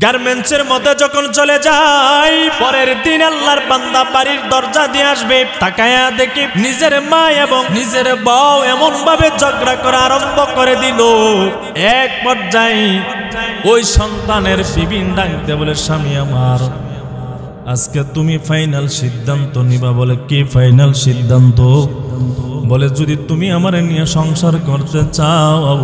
গার্মেন্টসের মধ্যে যখন চলে যায়, পরের দিন আল্লাহর বান্দা বাড়ির দরজা দিয়ে আসবে, তাকায়া দেখি নিজের মা এবং নিজের বউ এমন ভাবে ঝগড়া করা আরম্ভ করে দিল। এক পর্যায়ে ওই সন্তানের বিবিন ডাকতে বলে, স্বামী আমার, আজকে তুমি ফাইনাল সিদ্ধান্ত নিবা। বলে কি ফাইনাল সিদ্ধান্ত? বলে যদি তুমি আমারে নিয়ে সংসার করতে চাও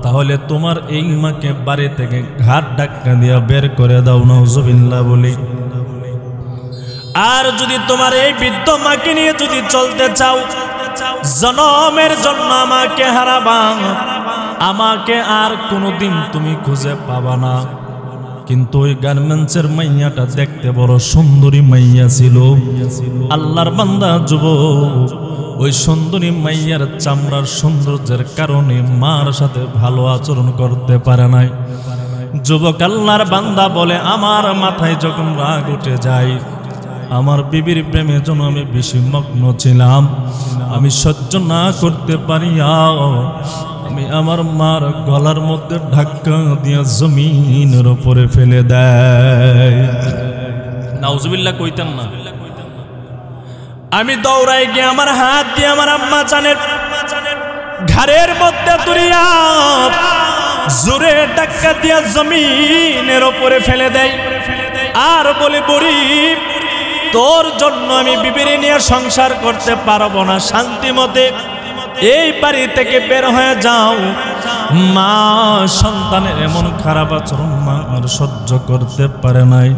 তাহলে তোমার এই মাকে বাড়ি থেকে ঘাট ধাক্কা দিয়া বের করে দাও, নাউজুবিল্লাহ বলি। আর যদি তোমার এই বৃদ্ধ মাকে নিয়ে যদি চলতে চাও, জনমের জন্য আমাকে হারাবা, আমাকে আর কোনোদিন তুমি খুঁজে পাবা না। কিন্তু ওই গার্মেন্টসের মাইয়াটা দেখতে বড় সুন্দরী মাইয়া ছিল। আল্লাহর বান্দা যুবক, ওই সুন্দরী মাইয়ার চামড়ার সৌন্দর্যের কারণে মার সাথে ভালো আচরণ করতে পারে নাই। যুবক আল্লাহর বান্দা বলে, আমার মাথায় যখন রাগ উঠে যায়, আমার বিবির প্রেমে যেন আমি বেশি মগ্ন ছিলাম, আমি সহ্য না করতে পারি, আমি আমার মার গলার মধ্যে ধাক্কা দিয়ে জমিনের উপরে ফেলে দেয়। নাউজুবিল্লাহ কইতেন না। আমি দৌড়াই গিয়ে আমার হাত দিয়ে আমার আম্মা জানের ঘাড়ের মধ্যে তুলিয়া জোরে ধাক্কা দিয়া জমিনের উপরে ফেলে দেয়। আর বলে, বুড়ি, তোর জন্য আমি বিবিরে নিয়ে সংসার করতে পারবো না, শান্তি মতে এই বাড়ি থেকে বের হয়ে যাও। মা সন্তানের এমন খারাপ আচরণ মা আর সহ্য করতে পারে নাই।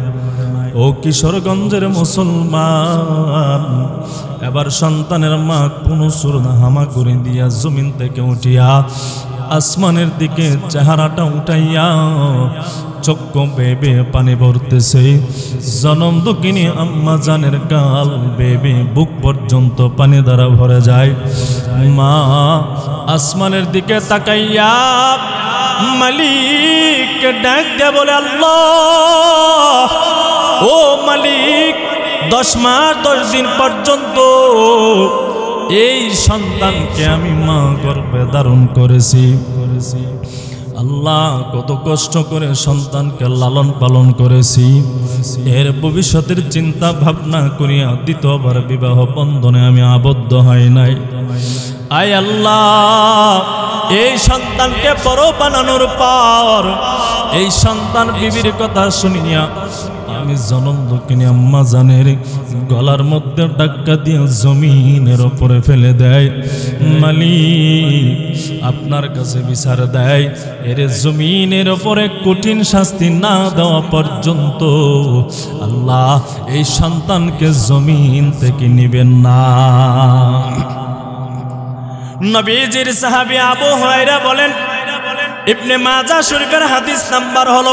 ও কিশোরগঞ্জের মুসলমান, এবার সন্তানের মা কোন সুরনা হামা করে দিয়া জমিন থেকে উঠিয়া আসমানের দিকে চেহারাটা উঠাইয়া চক্ষু বেবে পানি ভরতেছে। জনম দুঃখিনী আম্মা জানের গাল বেবে বুক পর্যন্ত পানি দ্বারা ভরে যায়। মা আসমানের দিকে তাকাইয়া মালিক ডাক দিয়ে বলে, আল্লাহ, ও মালিক, 10 মাস 10 দিন পর্যন্ত এই সন্তানকে আমি মা গর্ভে ধারণ করেছি। আল্লাহ, কত কষ্ট করে সন্তানকে লালন পালন করেছি, এর ভবিষ্যতের চিন্তা ভাবনা করিয়া দ্বিতীয়বার বিবাহ বন্ধনে আমি আবদ্ধ হই নাই। আয় আল্লাহ, এই সন্তানকে বড় বানানোর পর এই সন্তান বিবির কথা শুনিয়া আমি জনম দুঃখিনী আম্মা জানের গলার মধ্যে ধাক্কা দিয়ে জমিনের উপরে ফেলে দেয়। মালিক আপনার কাছে বিচার দেয়, এর জমিনের উপরে কঠিন শাস্তি না দেওয়া পর্যন্ত আল্লাহ এই সন্তানকে জমিন থেকে নিবেন না। নবীজির সাহাবী আবু হুরায়রা বলেন, ইবনে মাজাহ শরীফের হাদিস নাম্বার হলো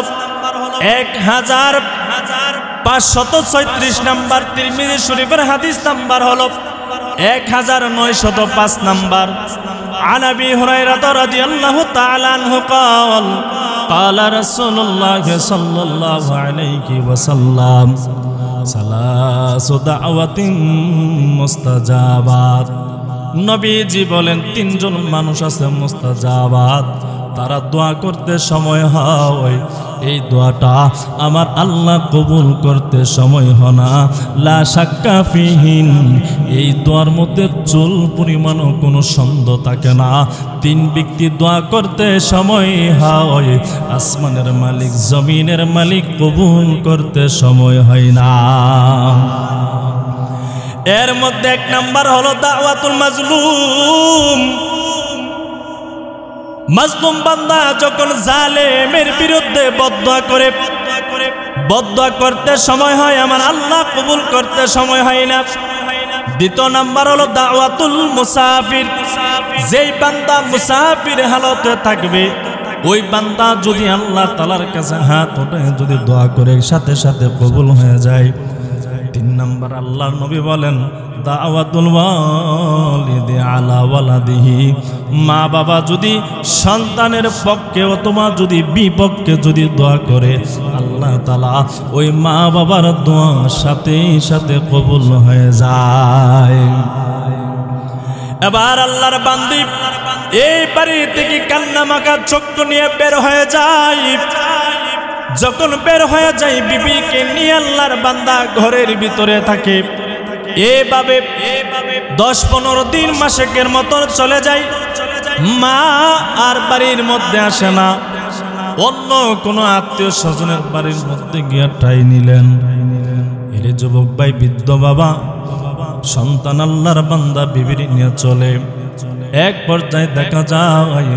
1536 নাম্বার, তিরমিজি শরীফের হাদিস নাম্বার হলো 1905 নাম্বার। عن أبي هريرة رضي الله تعالى عنه قال قال رسول الله صلى الله عليه وسلم ثلاث دعوات مستجابات। নবীজি বলেন, 3 জন মানুষ আছে মুস্তাজাবাত, তারা দোয়া করতে সময় হয়, এই দোয়াটা আমার আল্লাহ কবুল করতে সময় হয় না। লা শাক্কা ফিহিন, এই দোয়ার মধ্যে চুল পরিমাণও কোনো সন্দেহ থাকে না। 3 ব্যক্তি দোয়া করতে সময় হয়, আসমানের মালিক জমিনের মালিক কবুল করতে সময় হয় না। এর মধ্যে 1 নাম্বার হলো দাওয়াতুল মাজলুম। মাজলুম বান্দা যখন জালেমের বিরুদ্ধে বদদোয়া করে, বদদোয়া করতে সময় হয়, আমার আল্লাহ কবুল করতে সময় হয় না। 2 নাম্বার হলো দাওয়াতুল মুসাফির। যেই বান্দা মুসাফির হালতে থাকবে, ওই বান্দা যদি আল্লাহ তাআলার কাছে হাত উঠায় যদি দোয়া করে, সাথে সাথে কবুল হয়ে যায়। 3 নাম্বার আল্লাহর নবী বলেন, দাওয়াতুল ওয়ালিদি আলা ওয়ালাদিহি। মা বাবা যদি সন্তানের পক্ষে অথবা যদি বিপক্ষে যদি দোয়া করে, আল্লাহ তাআলা ওই মা বাবার দোয়া সাথে সাথে কবুল হয়ে যায়। এবার আল্লাহর বান্দি এই বাড়ি থেকে কান্না মাখা চক্ষু নিয়ে বের হয়ে যায়। যখন বের হয়ে যায় বিবিকে নিয়ে আল্লাহর বান্দা ঘরের ভিতরে থাকে। এভাবে 10-15 দিন মাসেকের মতো চলে যায়। মা আর বাড়ির মধ্যে আসে না, অন্য কোনো আত্মীয় স্বজনের বাড়ির মধ্যে গিয়ে ঠাই নিলেন। এরে যুবক ভাই, বৃদ্ধ বাবা সন্তান আল্লাহর বান্দা বিবির নিয়ে চলে। এক পর্যায়ে দেখা যায়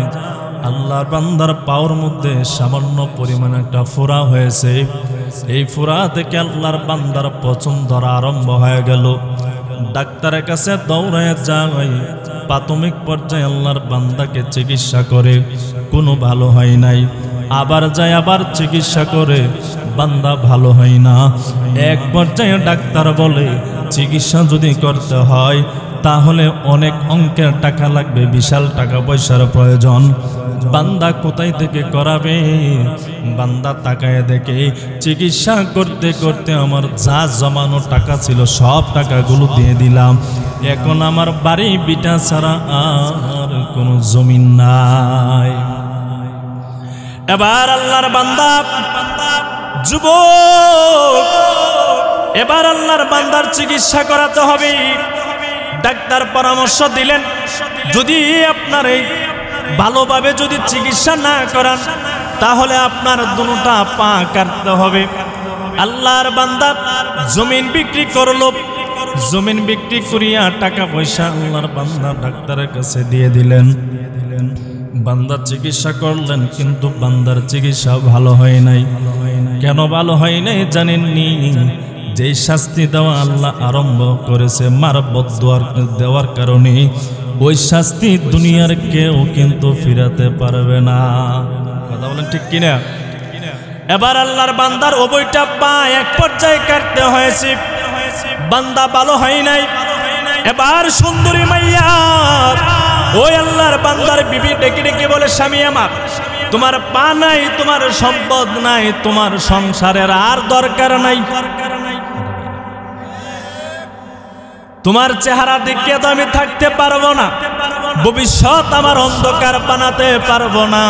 আল্লাহর বান্দার পাওয়ার মধ্যে সামান্য পরিমাণ একটা ফোঁড়া হয়েছে। এই ফোঁড়া থেকে আল্লাহর বান্দার পচন ধরা আরম্ভ হয়ে গেল। ডাক্তারের কাছে দৌড়ায় যায়। প্রাথমিক পর্যায়ে আল্লাহর বান্দাকে চিকিৎসা করে, কোনো ভালো হয় নাই। আবার যায়, আবার চিকিৎসা করে, বান্দা ভালো হয় না। এক পর্যায়ে ডাক্তার বলে চিকিৎসা যদি করতে হয় তাহলে অনেক অঙ্কের টাকা লাগবে, বিশাল টাকা পয়সার প্রয়োজন। বান্দা কোথায় থেকে করাবে? বান্দা তাকায় দেখে চিকিৎসা করতে করতে আমার যা জমানো টাকা ছিল সব টাকাগুলো দিয়ে দিলাম, এখন আমার বাড়ি বিটা ছাড়া আর কোনো জমিন নাই। এবার আল্লাহর বান্দা যুবক, এবার আল্লাহর বান্দার চিকিৎসা করাতে হবে। ডাক্তার পরামর্শ দিলেন, যদি আপনার এই ভালোভাবে যদি চিকিৎসা না করান তাহলে আপনার দুটা পা কাটতে হবে। আল্লাহর বান্দা জমিন বিক্রি করলো। জমিন বিক্রি করিয়া টাকা পয়সা আল্লাহর বান্দা ডাক্তারের কাছে দিয়ে দিলেন। বান্দার চিকিৎসা করলেন, কিন্তু বান্দার চিকিৎসা ভালো হয় নাই। কেন ভালো হয় নাই জানেননি? যেই শাস্তি দেওয়া আল্লাহ আরম্ভ করেছে মার বদদুয়া দেওয়ার কারণে, ওই শাস্তি দুনিয়ার কেউ কিন্তু ফিরাতে পারবে না। কথা বলেন ঠিক কিনা? এবার আল্লাহর বান্দার ওইটা পা এক পর্যায়ে কাটতে হয়েছে। বান্দা ভালো হয় নাই। এবার সুন্দরী মাইয়া ওই আল্লাহর বান্দার বিবি ডেকে ডেকে বলে, স্বামী আমার, তোমার পা নাই, তোমার সম্পদ নাই, তোমার সংসারের আর দরকার নাই, তোমার চেহারা দেখে তো আমি থাকতে পারবো না, ভবিষ্যৎ আমার অন্ধকার বানাতে পারবো না,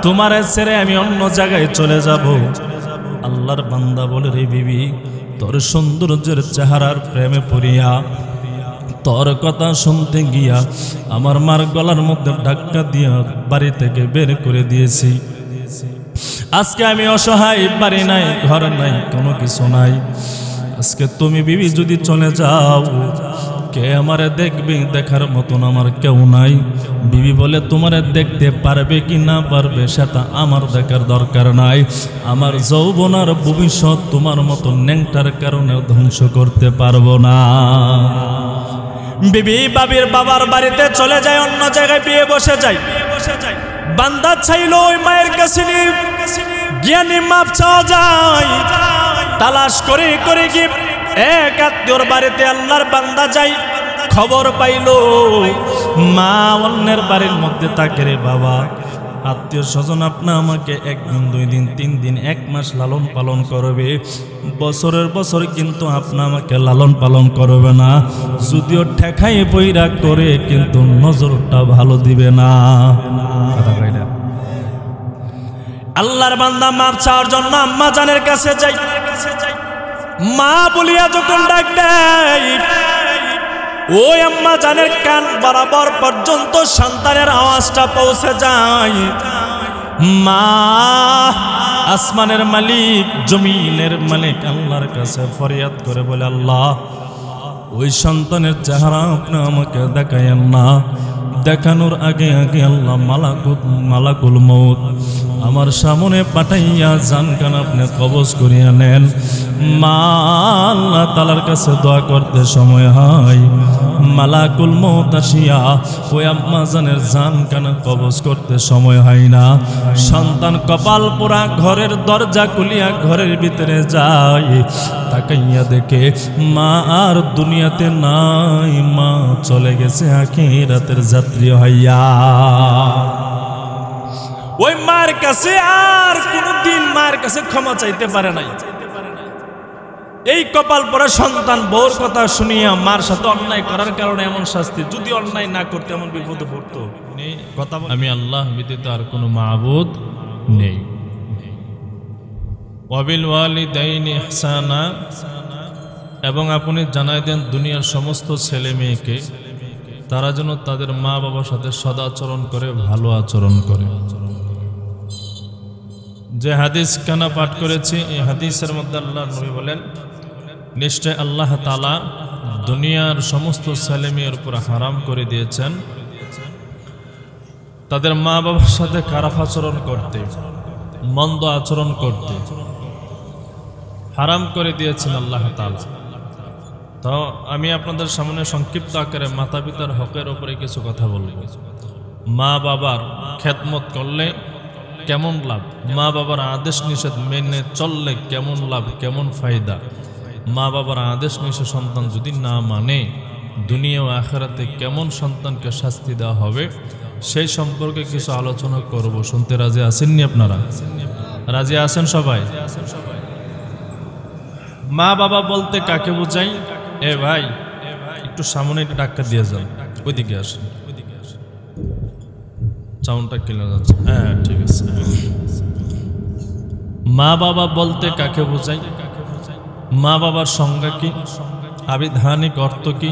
তোমার ছেড়ে আমি অন্য জায়গায় চলে যাব। আল্লাহর বান্দা বলে, রে বিবি, তোর সৌন্দর্যের চেহারার প্রেমে পড়িয়া তোর কথা শুনতে গিয়া আমার মার গলার মধ্যে ধাক্কা দিয়া বাড়ি থেকে বের করে দিয়েছি। আজকে আমি অসহায়, বাড়ি নাই, ঘর নাই, কোনো কিছু নাই। আজকে তুমি বিবি যদি চলে যাও, কে আমারে দেখবে? দেখার মতন আমার কেউ নাই। বিবি বলে, তোমারে দেখতে পারবে কি না পারবে সেটা আমার দেখার দরকার নাই। আমার যৌবন আর ভবিষ্যৎ তোমার মতো ন্যাংটার কারণে ধ্বংস করতে পারবো না। বিবি বাবির বাবার বাড়িতে চলে যায়, অন্য জায়গায় বিয়ে বসে যায়। বান্দা চাইল ওই মায়ের কাছে জ্ঞানী মাপ চাওয়া যায়। তালাশ করে করে গিয়ে এক আত্মীয়র বাড়িতে আল্লাহর বান্দা যাই, খবর পাইল মা অন্যের বাড়ির মধ্যে থাকে। রে বাবা, আত্মীয় স্বজন আপনা আমাকে 1 দিন 2 দিন 3 দিন 1 মাস লালন পালন করবে, বছরের বছর কিন্তু আপনা আমাকে লালন পালন করবে না। যদিও ঠেকাই বইরা করে, কিন্তু নজরটা ভালো দিবে না। কথা কই না? আল্লাহর বান্দা মাপ চাওয়ার জন্য আম্মা জানের কাছে যাই। মা বলিয়া যখন ডাক দেয়, ওই আম্মা জানের কান বরাবর পর্যন্ত সন্তানের আওয়াজটা পৌঁছে যায়। মা আসমানের মালিক, জমিনের মালিক আল্লাহর কাছে ফরিয়াদ করে বলে, আল্লাহ, ওই সন্তানের চেহারা আপনি আমাকে দেখায়েন না। দেখানোর আগে আগে আল্লাহ মালাকুল মউত আমার সামনে পাঠাইয়া জানকান আপনি কবজ করিয়া নেন। মা আল্লাহ তাআলার কাছে দোয়া করতে সময় হয়, মালাকুল মউত আসিয়া ওই আম্মা জানের জানকান কবজ করতে সময় হয় না। সন্তান কপাল পোড়া ঘরের দরজা খুলিয়া ঘরের ভিতরে যায়, তাকাইয়া দেখে মা আর দুনিয়াতে নাই, মা চলে গেছে আখিরাতের যাত্রী হইয়া। ওই মার কাছে আর কোনদিন মার কাছে ক্ষমা চাইতে পারে নাই। এই কপাল পরা সন্তান বউর কথা শুনিয়া মার সাথে অন্যায় করার কারণে এমন শাস্তি, যদি অন্যায় না করতে এমন বিপদে পড়তো। আমি আল্লাহ ব্যতীত আর কোনো মাবুদ নেই। ওয়াবিল ওয়ালিদাইনি ইহসানা, এবং আপনি জানাই দেন দুনিয়ার সমস্ত ছেলে মেয়েকে তারা যেন তাদের মা বাবার সাথে সদাচরণ করে, ভালো আচরণ করে। যে হাদিস কানা পাঠ করেছি, এই হাদিসের মধ্যে আল্লাহর নবী বলেন, নিশ্চয় আল্লাহ তাআলা দুনিয়ার সমস্ত ছেলে মেয়ের উপর হারাম করে দিয়েছেন তাদের মা বাবার সাথে খারাপ আচরণ করতে, মন্দ আচরণ করতে হারাম করে দিয়েছেন আল্লাহ তাআলা। তো আমি আপনাদের সামনে সংক্ষিপ্ত আকারে মাতা পিতার হকের উপরে কিছু কথা বলব। মা বাবার খেদমত করলে কেমন লাভ, মা বাবার আদেশ নিষেধ মেনে চললে কেমন লাভ, কেমন ফায়দা, মা বাবার আদেশ নিষেধ সন্তান যদি না মানে দুনিয়া ও আখিরাতে কেমন সন্তানকে শাস্তি দেওয়া হবে, সেই সম্পর্কে কিছু আলোচনা করব। শুনতে রাজি আছেননি আপনারা? রাজি আছেন সবাই? মা বাবা বলতে কাকে বোঝাই? এ ভাই একটু সামনে একটু ডাক্তার দিয়ে যান, ওইদিকে আসেন, সাউন্ডটা ক্লিয়ার যাচ্ছে? হ্যাঁ ঠিক আছে। মা বাবা বলতে কাকে বোঝাই? মা বাবার সংজ্ঞা কি, আবিধানিক অর্থ কি,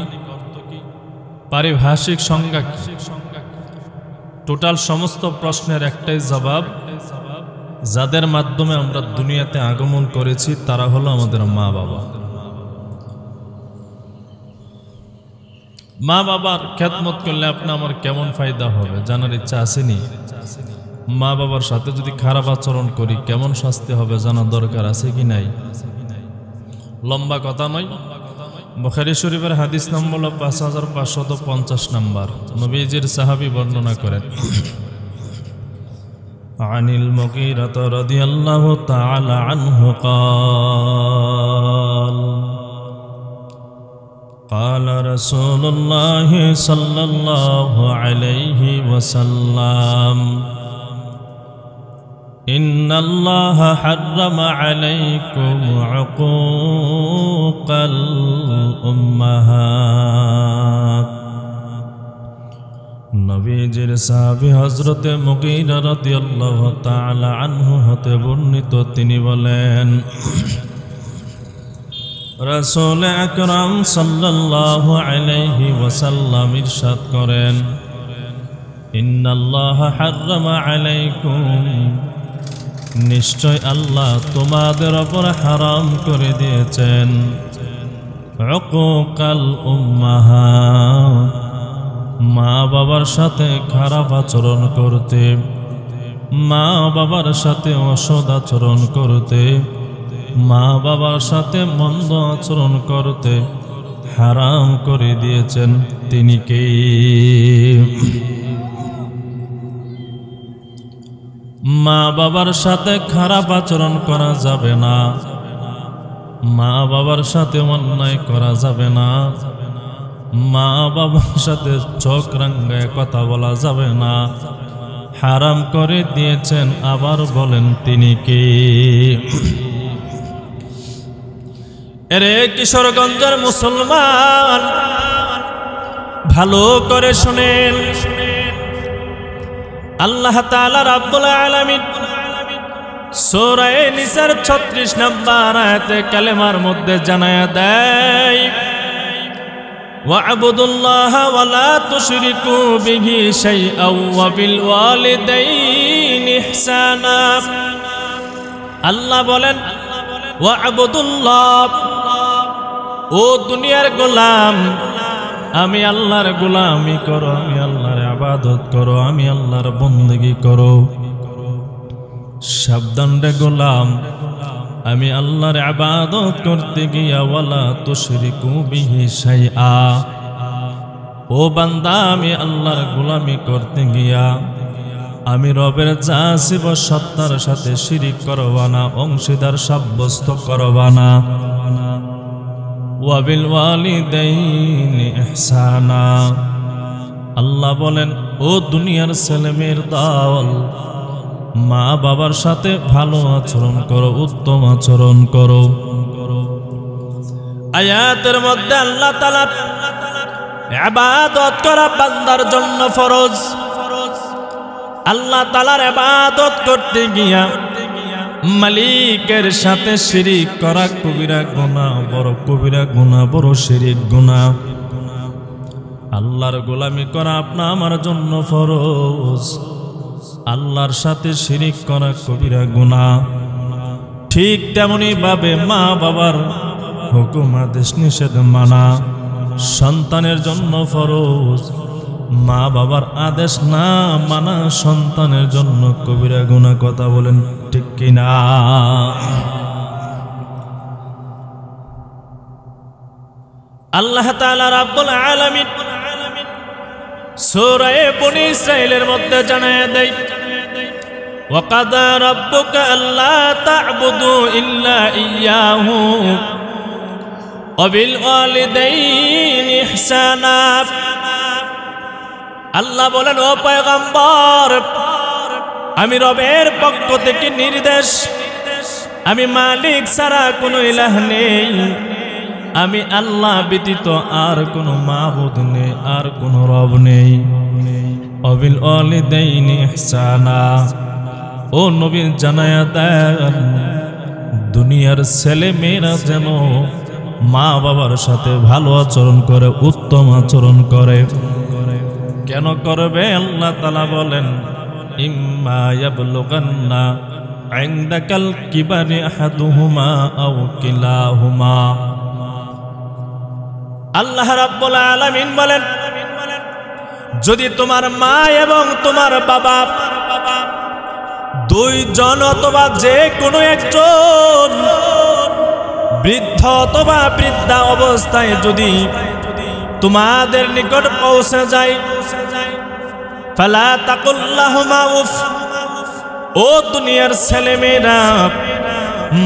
পারিভাষিক সংজ্ঞা কি? টোটাল সমস্ত প্রশ্নের একটাই জবাব, যাদের মাধ্যমে আমরা দুনিয়াতে আগমন করেছি তারা হলো আমাদের মা বাবা। মা বাবার খেদমত করলে আপনি আমার কেমন ফায়দা হবে জানার ইচ্ছা আসেনি? মা বাবার সাথে যদি খারাপ আচরণ করি কেমন শাস্তি হবে জানার দরকার আছে কি নাই? লম্বা কথা নয়, বুখারী শরীফের হাদিস নম্বর 5550 নম্বর, নবীজির সাহাবী বর্ণনা করেন, আনিল মুগীরা রাদিয়াল্লাহু তাআলা আনহু قال رسول الله صلى الله عليه وسلم إن الله حرم عليكم عقوق الأمهات। নবীজির সাহাবী হযরত মুগীরা রাদিয়াল্লাহু তাআলা আনহু হতে বর্ণিত, তিনি বলেন, রাসূল আকরাম সাল্লাল্লাহু আলাইহি ওয়াসাল্লাম ইরশাদ করেন, ইন্নাল্লাহা হাররামা আলাইকুম, নিশ্চয় আল্লাহ তোমাদের উপর হারাম করে দিয়েছেন, উকুকাল উম্মাহাত, মা বাবার সাথে খারাপ আচরণ করতে, মা বাবার সাথে অসৎ আচরণ করতে, মা বাবার সাথে মন্দ আচরণ করতে হারাম করে দিয়েছেন তিনি কে? মা বাবার সাথে খারাপ আচরণ করা যাবে না, মা বাবার সাথে অন্যায় করা যাবে না, মা বাবার সাথে চোখ রাঙ্গায় কথা বলা যাবে না, হারাম করে দিয়েছেন। আবার বলেন তিনি কে? এরে কিশোরগঞ্জের মুসলমান, ভালো করে শুনেন, আল্লাহ তাআলা রাব্বুল আলামিন সূরা নিসার 36 নম্বর আয়াতে কালেমার মধ্যে জানায়া দেয়, ওয়া'বুদুল্লাহা ওয়া লা তুশরিকু বিহি শাইআন ওয়া বিল ওয়ালিদাইনি ইহসানা। আল্লাহ বলেন, ওয়া'বুদুল্লাহ, ও দুনিয়ার গোলাম, আমি আল্লাহর গোলামি করো, আমি আল্লাহর ইবাদত করো, আমি আল্লাহর বন্দেগী করো। সাবধান রে গোলাম, আমি আল্লাহর ইবাদত করতে গিয়া ওয়ালা তুশরিকু বিহি শাইআ, ও বান্দা আমি আল্লাহর গোলামি করতে গিয়া আমি রবের জাসিব সত্তার সাথে শিরিক করবা না, অংশীদার সাব্যস্ত করবা না। ওয়াবিল ওয়ালিদাইনি ইহসানা, আল্লাহ বলেন, ও দুনিয়ার ছেলেমেয়ের দল, মা বাবার সাথে ভালো আচরণ করো, উত্তম আচরণ করো। আয়াতের মধ্যে আল্লাহ তাআলা ইবাদত করা বান্দার জন্য ফরজ। আল্লাহ তাআলার ইবাদত করতে গিয়া মালিকের সাথে শিরিক করা কবিরা গুনাহ, বড় কবিরা গুনাহ, বড় শিরিক গুনাহ। আল্লাহর গোলামি করা আপনা আমার জন্য ফরজ, আল্লাহর সাথে শিরিক করা কবিরা গুনাহ। ঠিক তেমনি ভাবে মা বাবার হুকুম আদেশ নিষেধ মানা সন্তানের জন্য ফরজ, মা বাবার আদেশ না মানা সন্তানের জন্য কবিরা গুনাহ। কথা বলেন ঠিক কিনা? আল্লাহ তাআলা রাব্বুল আলামিন সূরা বনী ইসরাঈলের মধ্যে জানায় দেয়, ওয়াকাদা রাব্বুকা আল্লা তা'বুদু ইল্লা ইয়্যাহু ওয়া বিল ওয়ালিদাইনি ইহসানা। আল্লাহ বলেন, ও পয়গম্বর, আমি রবের পক্ষ থেকে নির্দেশ, আমি মালিক ছাড়া কোনো ইলাহ নেই, আমি আল্লাহ ব্যতীত আর কোনো মাবুদ নেই, আর কোনো রব নেই। অবিল ওয়ালিদাইনি ইহসানা, ও নবী জানায়া দেন দুনিয়ার ছেলে মেয়েরা যেন মা বাবার সাথে ভালো আচরণ করে, উত্তম আচরণ করে। কেন করবে? আল্লাহ তাআলা বলেন, ইম্মা ইয়াবলুগান্না ইনদাকাল কিবারি আহাদুহুমা আও কিলাহুমা। আল্লাহ রাব্বুল আলামিন বলেন, যদি তোমার মা এবং তোমার বাবা দুইজন অথবা যে কোনো একজন বৃদ্ধ অথবা বৃদ্ধা অবস্থায় যদি তোমাদের নিকট পৌঁছে যায়, ফালা তাকুল লাহুমা উফ, ও দুনিয়ার ছেলে মেয়েরা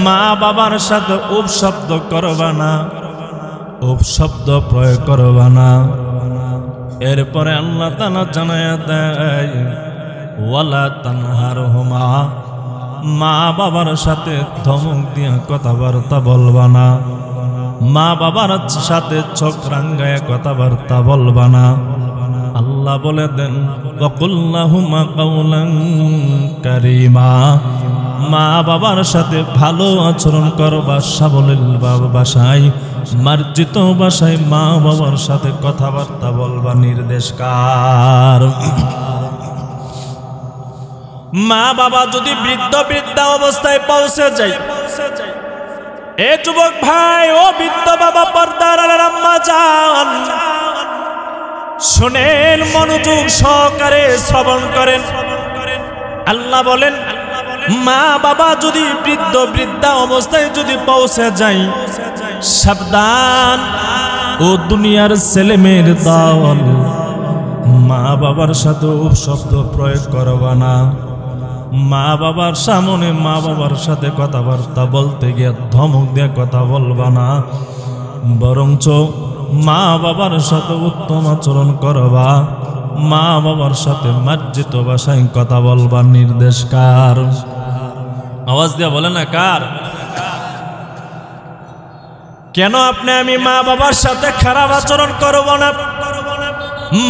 মা বাবার সাথে উফ শব্দ করবা না, উফ শব্দ প্রয়োগ করবা না। এরপরে আল্লাহ তাআলা জানায়া দেয়, ওয়ালা তানহারহুমা, মা বাবার সাথে ধমক দিয়ে কথাবার্তা বলবা না, মা বাবার সাথে চোখ রাঙ্গায় কথাবার্তা বলবা না। আল্লাহ বলে দেন, ওয়াকুল্লাহুমা কাওলান কারীমা, মা বাবার সাথে ভালো আচরণ করবা, সাবলীল ভাষায়, মার্জিত ভাষায় মা বাবার সাথে কথাবার্তা বলবা। নির্দেশকার মা বাবা যদি বৃদ্ধ বৃদ্ধা অবস্থায় পৌঁছে যায়, এ যুবক ভাই, ও বৃদ্ধ বাবা, পর্দার আড়ালের আম্মা জান, শুনেন, মনোযোগ সহকারে শ্রবণ করেন। আল্লাহ বলেন, মা বাবা যদি বৃদ্ধ বৃদ্ধা অবস্থায় যদি পৌঁছে যায়, সাবধান, ও দুনিয়ার ছেলে মেয়ের দল, মা বাবার সাথে শব্দ প্রয়োগ করবা না। মা বাবার সামনে মা বাবার সাথে কথাবার্তা বলতে গিয়ে ধমক দিয়ে কথা বলবা না, বরঞ্চ মা বাবার সাথে উত্তম আচরণ করবা, মা বাবার সাথে মার্জিত ভাষায় কথা বলবা। নির্দেশকার আওয়াজ দিয়া বলে না কার? কেন আপনি আমি মা বাবার সাথে খারাপ আচরণ করব না,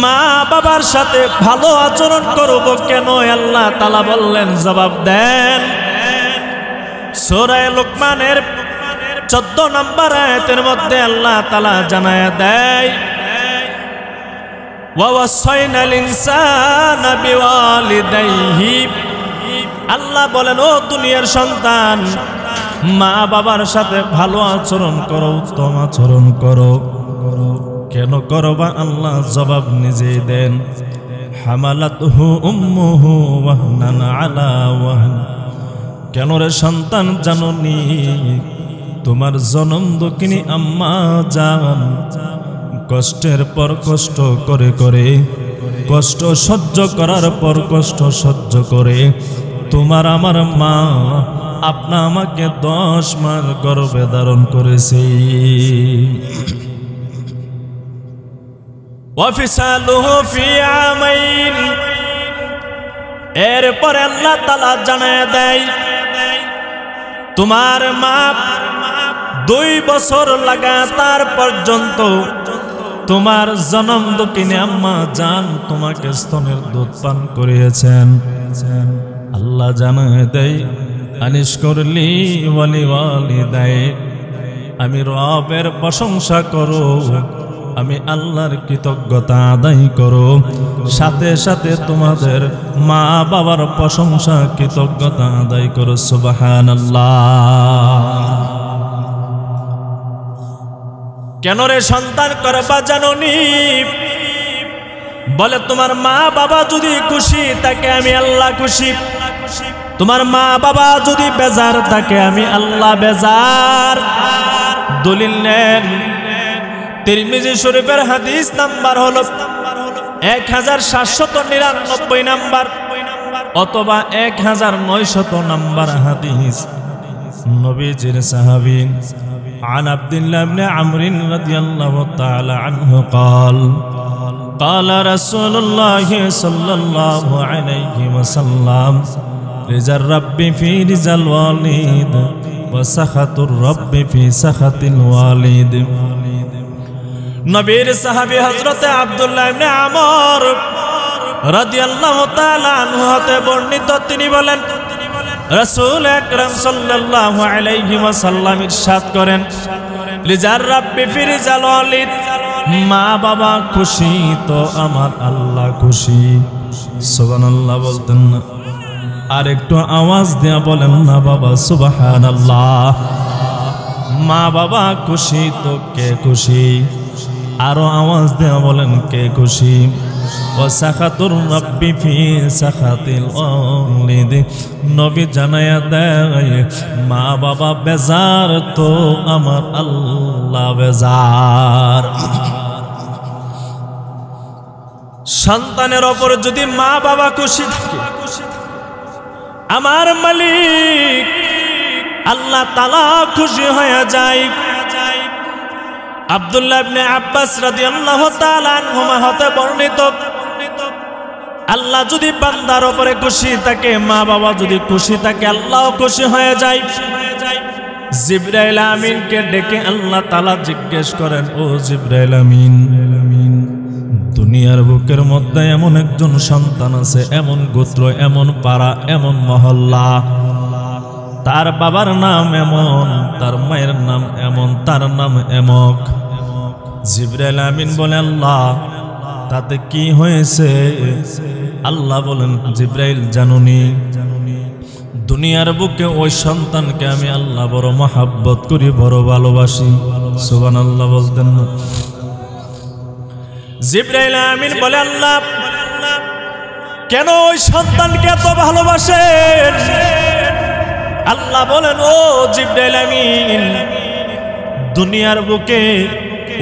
মা বাবার সাথে ভালো আচরণ করব কেন? আল্লাহ তাআলা বললেন, জবাব দেন। সূরা লুকমানের 14 নম্বর আয়াতের মধ্যে আল্লাহ তাআলা জানায়া দেয়, ওয়া ওয়াসাইনাল ইনসানা বিওয়ালিদাইহি, আল্লাহ বলেন, ও দুনিয়ার সন্তান, মা বাবার সাথে ভালো আচরণ করো, উত্তম আচরণ করো। কেন করবা? আল্লাহ জবাব নিজেই দেন, হামালাতহু উম্মুহু ওয়াহনান আলা ওয়াহন। কেন রে সন্তান, জানোনি তোমার জনম দক্ষিণী আম্মা জান কষ্টের পর কষ্ট করে করে, কষ্ট সহ্য করার পর কষ্ট সহ্য করে তোমার আমার মা আপনা আমাকে 10 মাস গর্ভে ধারণ করেছে। ওয়াফিসালুহু ফি আমাইন, এরপর আল্লাহ তাআলা জানায় দেয়, তোমার মা 2 বছর লাগাতার পর্যন্ত তোমার জনম দক্ষিণে আম্মা জান তোমাকে স্তনের দুধ পান করিয়েছেন। আল্লাহ জানায় দেয়, আনিশকুরলি ওয়ালি ওয়ালিদাইক, আমি রবের প্রশংসা করো, আমি আল্লাহর কৃতজ্ঞতা আদায় করো, সাথে সাথে তোমাদের মা বাবার প্রশংসা কৃতজ্ঞতা আদায় করো। সুবহানাল্লাহ। কেন রে সন্তান করবা জাননি? বলে তোমার মা বাবা যদি খুশি থাকে আমি আল্লাহ খুশি, তোমার মা বাবা যদি বেজার থাকে আমি আল্লাহ বেজার। দলিল নেন, তিরমিজি শরীফের হাদিস নাম্বার হলো 1799 নাম্বার অথবা 1900 নাম্বার হাদিস। নবীজির সাহাবী عن عبد الله بن عمرو رضي الله تعالى عنه قال قال رسول الله صلى الله عليه وسلم رضا الرب في رضا الوالد وسخط الرب في سخط الوالد। নবীর সাহাবী হযরত আব্দুল্লাহ ইবনে আমর রাদিয়াল্লাহু তাআলা আনহু হতে বর্ণিত, তিনি বলেন রাসূল আকরাম সাল্লাল্লাহু আলাইহি ওয়াসাল্লাম ইরশাদ করেন, রিজার রাব্বি ফি রিজাল ওয়ালিদ, মা বাবা খুশি তো আমার আল্লাহ খুশি। সুবহানাল্লাহ বলতেন না? আর একটু আওয়াজ দিয়া বলেন না বাবা সুবহানাল্লাহ। মা বাবা খুশি তো কে খুশি? আরো আওয়াজ দেয়া বলেন কে খুশি? ওয়াসাখাতুর রাব্বি ফি সাখাতিল ওয়ালিদ, নবী জানায়া দেয় মা বাবা বেজার তো আমার আল্লাহ বেজার। সন্তানের ওপর যদি মা বাবা খুশি থাকে, আমার মালিক আল্লাহ তাআলা খুশি হয়ে যায়। আব্দুল্লাহ ইবনে আব্বাস রাদিয়াল্লাহু তাআলা আনহুমা হতে বর্ণিত, আল্লাহ যদি বান্দার উপরে খুশি থাকে, মা বাবা যদি খুশি থাকে, আল্লাহও খুশি হয়ে যায়। জিবরাইল আমিনকে ডেকে আল্লাহ তাআলা জিজ্ঞেস করেন, ও জিবরাইল আমিন, দুনিয়ার বুকের মধ্যে এমন একজন সন্তান আছে, এমন গোত্র, এমন পাড়া, এমন মহল্লা, তার বাবার নাম এমন, তার মায়ের নাম এমন, তার নাম এমক। জিবরাইল আমিন বলে, আল্লাহ তাতে কি হয়েছে? আল্লাহ বলেন, জিবরাইল জানুনি, দুনিয়ার বুকে ওই সন্তানকে আমি আল্লাহ বড় মহাব্বত করি, বড় ভালোবাসি। সুবহানাল্লাহ বলতেন না? জিবরাইল আমিন বলে, আল্লাহ কেন ওই সন্তানকে এত ভালোবাসেন? আল্লাহ বলেন, ও জিবরাইল আমিন, দুনিয়ার বুকে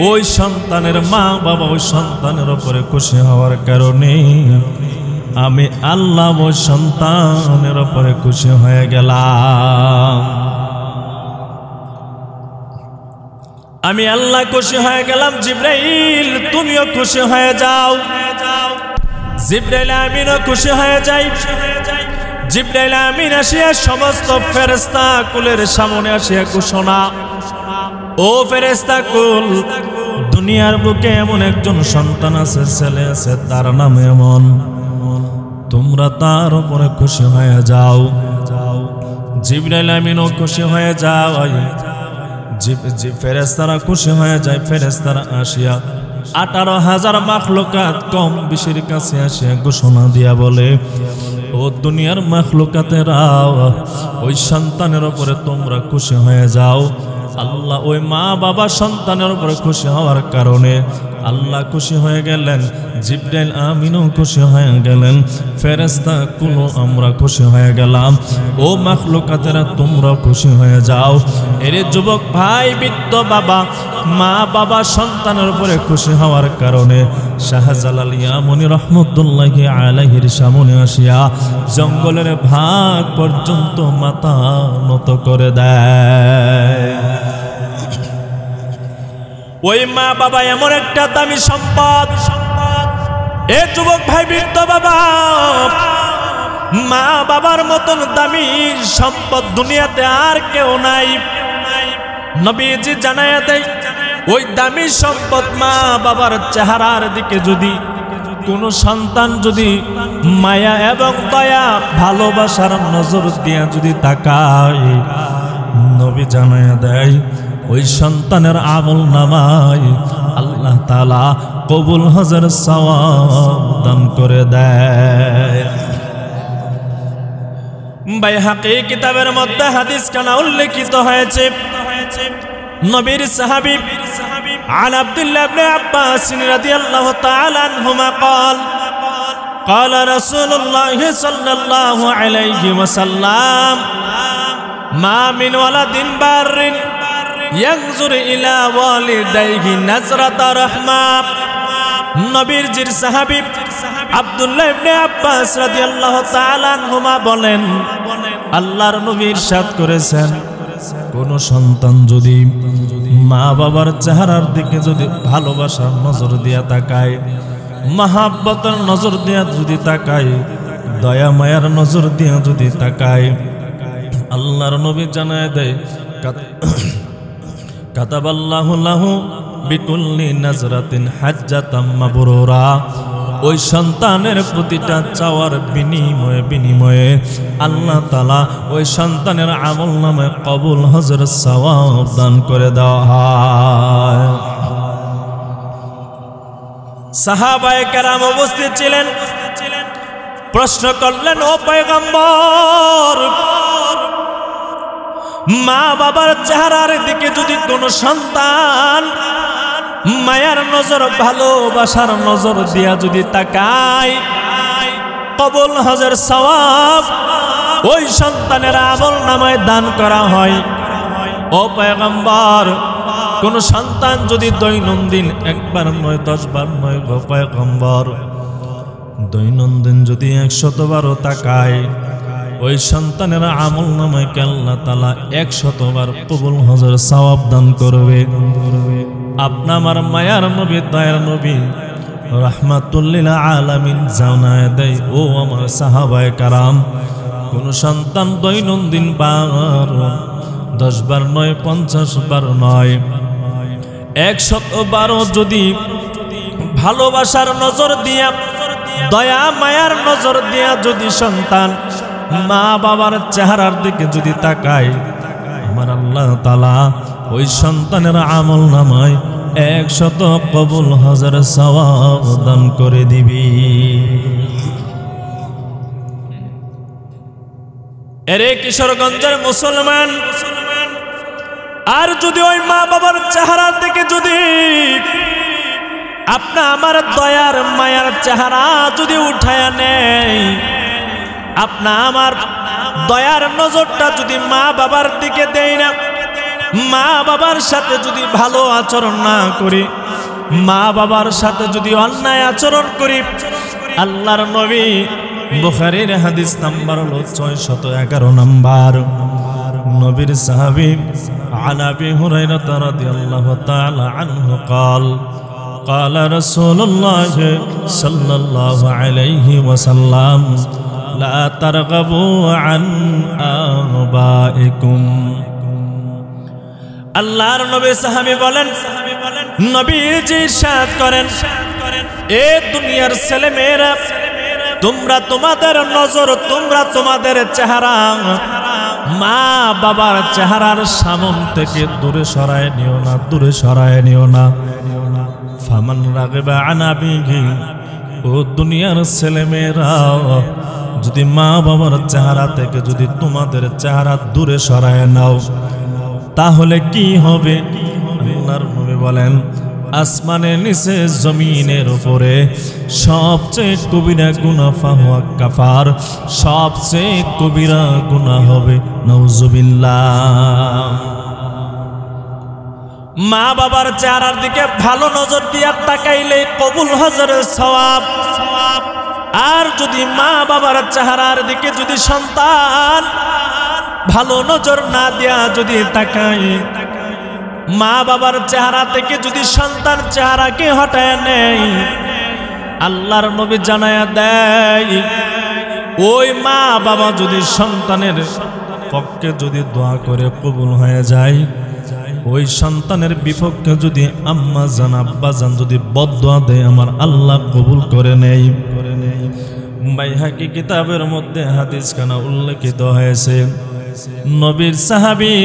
ওই সন্তানের মা বাবা ওই সন্তানের উপরে খুশি হওয়ার কারণে আমি আল্লাহ ওই সন্তানের উপরে খুশি হয়ে গেলাম। আমি আল্লাহ খুশি হয়ে গেলাম, জিবরাইল তুমিও খুশি হয়ে যাও। জিবরাইল আমিনও খুশি হয়ে যায়। জিবরাইল আমিন আসিয়া সমস্ত ফেরেশতা কুলের সামনে আসিয়া ঘোষণা, ও ফেরেশতা কুল, দুনিয়ার বুকে এমন একজন সন্তান আছে, ছেলে আছে, তার নাম এমন, তোমরা তার উপরে খুশি হয়ে যাও। জিবরাইল আমিনও খুশি হয়ে যাও। ফেরেশতারা খুশি হয়ে যায়। ফেরেশতারা আসিয়া 18,000 মাখলুকাত কম বেশির কাছে আসিয়া ঘোষণা দিয়া বলে, ও দুনিয়ার মাখলুকাতেরা, ওই সন্তানের উপরে তোমরা খুশি হয়ে যাও। আল্লাহ ওই মা বাবা সন্তানের উপরে খুশি হওয়ার কারণে আল্লাহ খুশি হয়ে গেলেন, জিবরাইল আমিনও খুশি হয়ে গেলেন, ফেরেশতা কুলও আমরা খুশি হয়ে গেলাম। ও মাখলুকাতেরা তোমরা খুশি হয়ে যাও। এরে যুবক ভাই, বৃদ্ধ বাবা, মা বাবা সন্তানের উপরে খুশি হওয়ার কারণে শাহজালাল ইয়ামনি রহমতুল্লাহি আলাইহির সামনে আসিয়া জঙ্গলের ভাগ পর্যন্ত মাথা নত করে দেয়। ওই মা বাবা এমন একটা দামি সম্পদ। এ যুবক ভাই, বৃদ্ধ বাবা, মা বাবার মতন দামি সম্পদ দুনিয়াতে আর কেউ নাই। নবীজি জানায়া দেয়, ওই দামি সম্পদ মা বাবার চেহারার দিকে যদি কোন সন্তান যদি মায়া এবং দয়া ভালোবাসার নজর দিয়া যদি তাকায়, নবী জানায়া দেয় ওই সন্তানের আমল নামায় আল্লাহ তাআলা কবুল হজের সওয়াব দান করে দেয়। বাইহাকি কিতাবের মধ্যে হাদিস কানা উল্লেখিত হয়েছে, নবীর সাহাবী عن عبد الله بن عباس رضي الله تعالى عنهما قال قال رسول الله صلى الله عليه وسلم ما من ولد بار ينظر إلى والديه نظرة رحمة। নবীর জির সাহাবী আব্দুল্লাহ ইবনে আব্বাস রাদিয়াল্লাহু তাআলা আনহুমা বলেন, আল্লাহর নবী ইরশাদ করেছেন, কোন সন্তান যদি মা বাবার চেহারার দিকে যদি ভালোবাসার নজর দিয়া তাকায়, মহাব্বতের নজর দিয়া যদি তাকায়, দয়া মায়ার নজর দিয়া যদি তাকায়, আল্লাহর নবী জানায় দেয় কাতাবাল্লাহু লাহু বিকুল্লি নাজরাতিন হাজ্জাতাম মাবরুরা। ওই সন্তানের প্রতিটা চাওয়ার বিনিময়ে আল্লাহ তাআলা ওই সন্তানের আমল নামে কবুল হজের সওয়াব দান করে দেওয়া হয়। সাহাবায়ে কেরাম উপস্থিত ছিলেন, প্রশ্ন করলেন, ও পয়গম্বর, মা বাবার চেহারার দিকে যদি কোন সন্তান মায়ার নজর ভালোবাসার নজর দিয়া যদি তাকায়, কবুল হজের সওয়াব ওই সন্তানের আমল নামায় দান করা হয়। ও পয়গম্বর, কোন সন্তান যদি দৈনন্দিন একবার নয় 10 বার নয়, গো পয়গম্বর, দৈনন্দিন যদি 100 বার তাকায়, ওই সন্তানের আমল নামায় আল্লাহ তাআলা 100 বার কবুল হজের সওয়াব দান করবে। আপনা আমার মায়ার নবী, দয়ার নবী রাহমাতুল লিল আলামিন জানায় দেয়, ও আমার সাহাবায়ে কারাম, কোন সন্তান দৈনন্দিন 10 বার নয়, 50 বার নয়, 100 বারও যদি ভালোবাসার নজর দিয়া, দয়া মায়ার নজর দিয়া যদি সন্তান মা বাবার চেহারার দিকে যদি তাকায়, আমার আল্লাহ তাআলা ওই সন্তানের আমল নামায় 100 কবুল হজের সওয়াব দান করে দিবি। এরে কিশোরগঞ্জের মুসলমান, আর যদি ওই মা বাবার চেহারার দিকে যদি আপনা আমার দয়ার মায়ার চেহারা যদি উঠায়া নেই, আপনা আমার দয়ার নজরটা যদি মা বাবার দিকে দেই না, মা বাবার সাথে যদি ভালো আচরণ না করি, মা বাবার সাথে যদি অন্যায় আচরণ করি, আল্লাহর নবী বুখারীর হাদিস নাম্বার হলো 611 নাম্বার, নবীর সাহাবী আন আবি হুরায়রা রাদিয়াল্লাহু তাআলা আনহু قال قال رسول الله صلى الله عليه وسلم لا ترغبوا عن آبائكم। আল্লাহর নবী সাহাবী বলেন, নবীজি ইরশাদ করেন, এ দুনিয়ার ছেলেমেয়েরা, তোমরা তোমাদের নজর, তোমরা তোমাদের চেহারা মা বাবার চেহারার সামন থেকে দূরে সরায় নিও না, দূরে সরায় নিও না। ফামান রাগিবা আন আবিহি, ও দুনিয়ার ছেলেমেয়েরা, যদি মা বাবার চেহারা থেকে যদি তোমাদের চেহারা দূরে সরায় নাও, তাহলে কি হবে? আল্লাহর নবী বলেন, আসমানের নিচে জমিনের উপরে সবচেয়ে কবিরা গুনাহ ফাহুয়া কাফার, সবচেয়ে কবিরা গুনাহ হবে নাউজুবিল্লাহ। মা বাবার চেহারার দিকে ভালো নজর দিয়া তাকাইলে কবুল হজরের সওয়াব। আর যদি মা বাবার চেহারার দিকে যদি সন্তান ভালো নজর না দিয়া যদি তাকায়, মা বাবার চেহারা থেকে যদি সন্তান চেহারাকে হটায় নেয়, আল্লাহর নবী জানায়া দেয়, ওই মা বাবা যদি সন্তানের পক্ষে যদি দোয়া করে কবুল হয়ে যায়, ওই সন্তানের বিপক্ষে যদি আম্মা জান আব্বা জান যদি বদদোয়া দেয় আমার আল্লাহ কবুল করে নেই। বাইহাকি কিতাবের মধ্যে হাদিস খানা উল্লেখিত হয়েছে, নবীর সাহাবী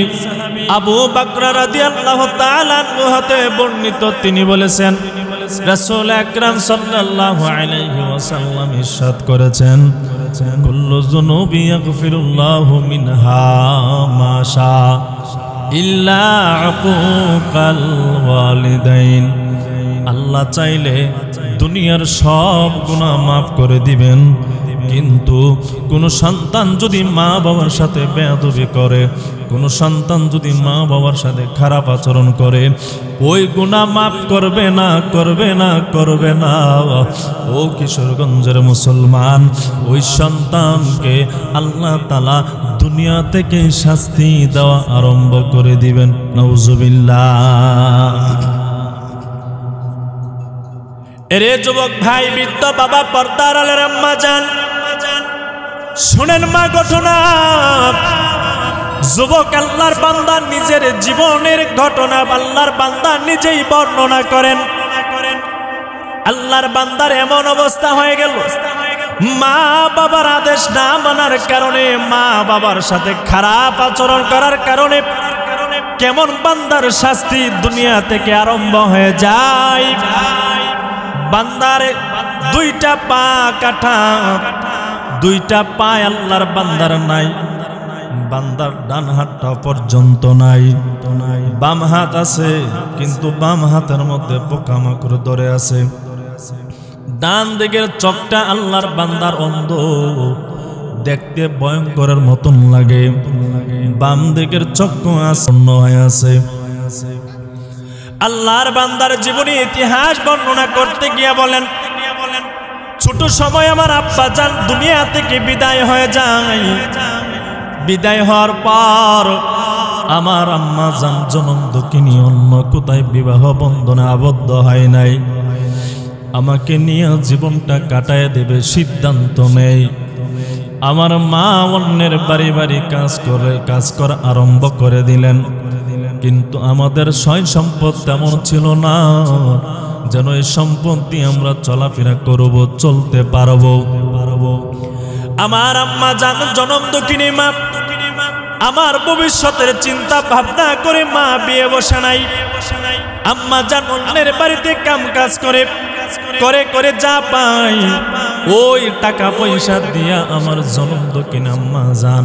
আবু বকর রাদিয়াল্লাহু তাআলা আনহু হতে বর্ণিত, তিনি বলেছেন রাসূল আকরাম সাল্লাল্লাহু আলাইহি ওয়াসাল্লাম ইরশাদ করেছেন, কুল্লু যুনুবি ইয়াগফিরুল্লাহু মিনহা মা শা ইল্লা উকুকাল ওয়ালিদাইন। আল্লাহ চাইলে দুনিয়ার সব গুনাহ মাফ করে দিবেন, কিন্তু কোন সন্তান যদি মা বাবার সাথে বেয়াদবি করে, কোন সন্তান যদি মা বাবার সাথে খারাপ আচরণ করে, ওই গুনাহ মাফ করবে না, করবে না, করবে না। ও কিশোরগঞ্জের মুসলমান, ওই সন্তানকে আল্লাহ তাআলা দুনিয়া থেকে শাস্তি দেওয়া আরম্ভ করে দিবেন। নাউজুবিল্লাহ। এরে যুবক ভাই, বৃদ্ধ বাবা, পর্দার আলের আম্মা জান, শুনেন মা ঘটনা। যুবক আল্লাহর বান্দা নিজের জীবনের ঘটনা আল্লাহর বান্দা নিজেই বর্ণনা করেন। আল্লাহর বান্দার এমন অবস্থা হয়ে গেল, মা বাবার আদেশ না মানার কারণে, মা বাবার সাথে খারাপ আচরণ করার কারণে কেমন বান্দার শাস্তি দুনিয়া থেকে আরম্ভ হয়ে যায়। বান্দারে দুইটা পা কাটা, দুইটা পায় আল্লাহর বান্দার নাই, বান্দার ডান হাতটা পর্যন্ত নাই, বাম হাত আছে কিন্তু বাম হাতের মধ্যে পোকামাকড় ধরে আছে। ডান দিকের চোখটা আল্লাহর বান্দার অন্ধ, দেখতে ভয়ঙ্করের মতন লাগে, বাম দিকের চক্ষু আসন্ন হয়ে আছে। আল্লাহর বান্দার জীবনী ইতিহাস বর্ণনা করতে গিয়ে বলেন, ছোট সময় আমার আব্বা জান দুনিয়া থেকে বিদায় হয়ে যায়। বিদায় হওয়ার পর আমার আম্মা জান জনম দুঃখিনী অন্য কোথায় বিবাহ বন্ধনে আবদ্ধ হয় নাই, আমাকে নিয়ে জীবনটা কাটায় দেবে সিদ্ধান্ত নেই। আমার মা অন্যের বাড়ি বাড়ি কাজ করা আরম্ভ করে দিলেন, কিন্তু আমাদের সয় সম্পদ তেমন ছিল না যেন এই সম্পত্তি আমরা চলাফেরা করব, চলতে পারবো। আমার আম্মা জান জনম দুঃখিনী মা, আমার ভবিষ্যতের চিন্তা ভাবনা করে মা বিয়ে বসে নাই। আম্মা জান অন্যের বাড়িতে কাম কাজ করে করে করে যা পাই ওই টাকা পয়সা দিয়া আমার জনম দুঃখিনী আম্মা জান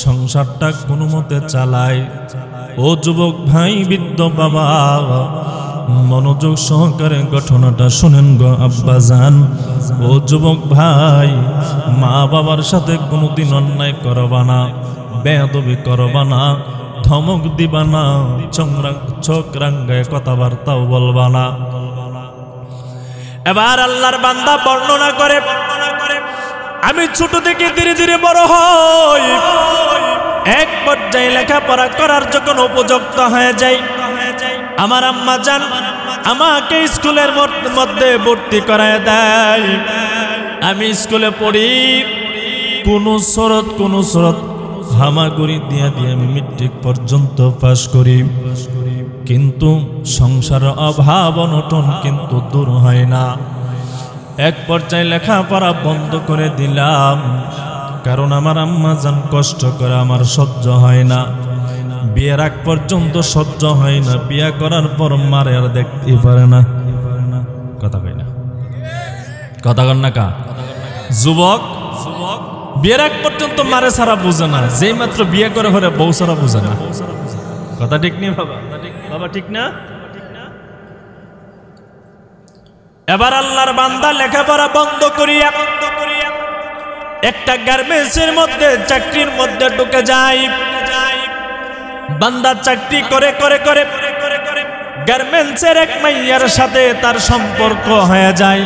সংসারটা কোনো মতে চালায়। ও যুবক ভাই, বৃদ্ধ বাবা, মনোযোগ সহকারে ঘটনাটা শুনেন গো আব্বা জান। ও যুবক ভাই, মা বাবার সাথে কোনোদিন অন্যায় করবা না, বেয়াদবি করবা না, ধমক দিবা না, চোখ রাঙ্গায় কথাবার্তাও বলবা না। এবার আল্লাহর বান্দা বর্ণনা করে, আমি ছোট থেকে ধীরে ধীরে বড় হই, এক পর্যায়ে লেখাপড়া করার যখন উপযুক্ত হয়ে যাই, আমার আম্মা জান আমাকে স্কুলের মধ্যে ভর্তি করায় দেয়। আমি স্কুলে পড়ি, কোন শরৎ হামাগুড়ি দিয়া দিয়ে আমি মেট্রিক পর্যন্ত পাশ করি, কিন্তু সংসারের অভাব অনটন কিন্তু দূর হয় না। এক পর্যায়ে লেখাপড়া বন্ধ করে দিলাম, কারণ আমার আম্মা জান কষ্ট করে আমার সহ্য হয় না। বিয়ের আগ পর্যন্ত সহ্য হয় না, বিয়ে করার পর মারে আর দেখতে পারে না। কথা কই না, কথা কন না কা যুবক, বিয়ের আগ পর্যন্ত মারে ছাড়া বুঝে না, যেই মাত্র বিয়ে করে ঘরে বউ ছাড়া বুঝে না। কথা ঠিক নেই বাবা, বাবা ঠিক না? এবার আল্লাহর বান্দা লেখাপড়া বন্ধ করিয়া একটা গার্মেন্টসের মধ্যে চাকরির মধ্যে ঢুকে যায়। বান্দা চাকরি করে করে করে গার্মেন্টসের এক মাইয়ার সাথে তার সম্পর্ক হয়ে যায়।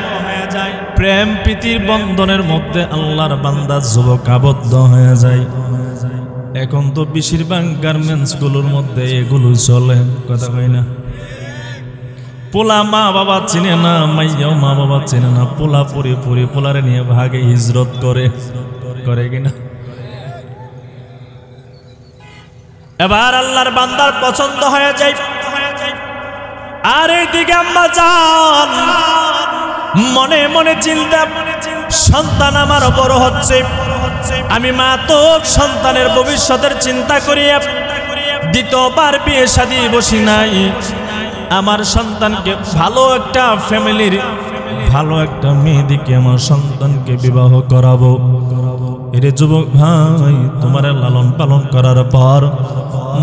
প্রেম প্রীতির বন্ধনের মধ্যে আল্লাহর বান্দা যুবক আবদ্ধ হয়ে যায়। এখন তো বেশিরভাগ গার্মেন্টস গুলোর মধ্যে এগুলো চলে, কথা কই না। পোলা মা বাবা চিনে না, মাইয়াও মা বাবা চিনে না, পোলা পুরি পোলারে নিয়ে ভাগে হিজরত করে কিনা। এবার আল্লাহর বান্দার পছন্দ হয়ে যায়। আর এইদিকে আম্মা জান মনে মনে চিন্তা, সন্তান আমার বড় হচ্ছে, আমি মা তো সন্তানের ভবিষ্যতের চিন্তা করিয়া দ্বিতীয়বার বিয়ে শাদী বসি নাই। আমার সন্তানকে ভালো একটা ফ্যামিলির ভালো একটা মেয়ে দিকে আমার সন্তানকে বিবাহ করাবো। এরে যুবক ভাই, তোমার লালন পালন করার পর